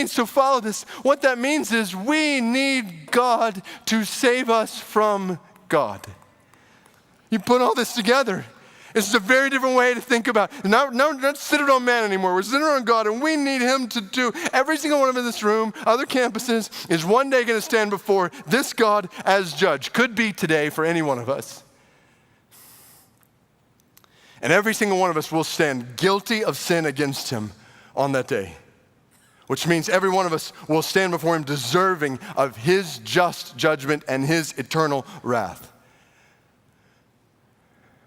So follow this. What that means is we need God to save us from God. You put all this together. It's a very different way to think about it. Not centered on man anymore. We're centered on God, and we need him to do. Every single one of us in this room, other campuses, is one day going to stand before this God as judge. Could be today for any one of us. And every single one of us will stand guilty of sin against him on that day. Which means every one of us will stand before him deserving of his just judgment and his eternal wrath.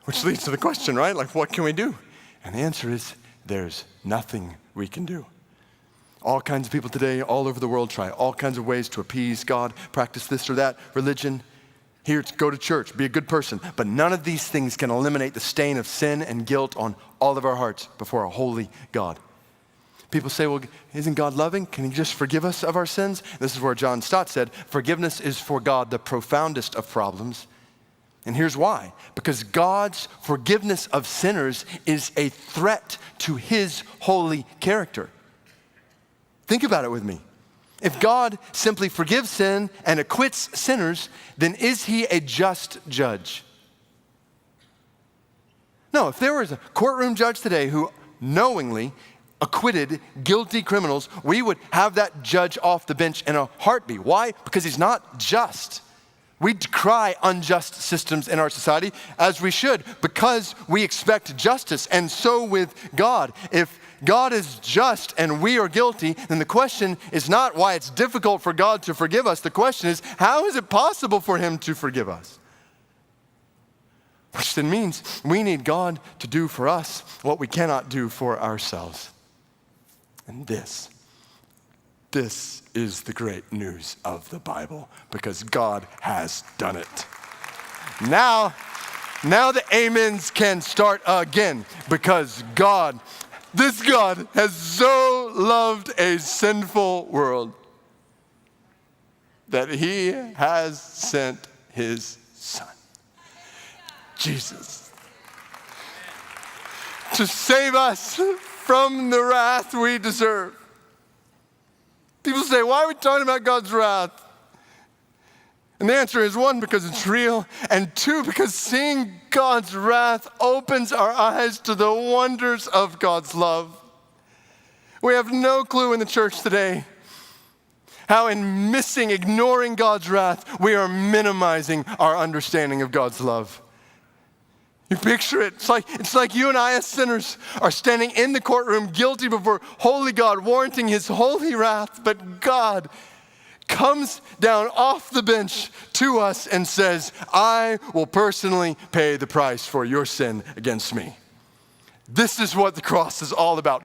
Which leads to the question, right? Like, what can we do? And the answer is, there's nothing we can do. All kinds of people today, all over the world, try all kinds of ways to appease God, practice this or that religion. Here, go to church, be a good person. But none of these things can eliminate the stain of sin and guilt on all of our hearts before a holy God. People say, well, isn't God loving? Can he just forgive us of our sins? This is where John Stott said, forgiveness is for God the profoundest of problems. And here's why. Because God's forgiveness of sinners is a threat to his holy character. Think about it with me. If God simply forgives sin and acquits sinners, then is he a just judge? No, if there was a courtroom judge today who knowingly acquitted guilty criminals, we would have that judge off the bench in a heartbeat. Why? Because he's not just. We decry unjust systems in our society, as we should, because we expect justice. And so with God, if God is just and we are guilty, then the question is not why it's difficult for God to forgive us. The question is, how is it possible for him to forgive us? Which then means we need God to do for us what we cannot do for ourselves. And this is the great news of the Bible, because God has done it. Now the amens can start again, because this God has so loved a sinful world that he has sent his son, Jesus, to save us from the wrath we deserve. People say, why are we talking about God's wrath? And the answer is, one, because it's real, and two, because seeing God's wrath opens our eyes to the wonders of God's love. We have no clue in the church today how in ignoring God's wrath, we are minimizing our understanding of God's love. You picture it. It's like you and I as sinners are standing in the courtroom guilty before holy God, warranting his holy wrath. But God comes down off the bench to us and says, I will personally pay the price for your sin against me. This is what the cross is all about.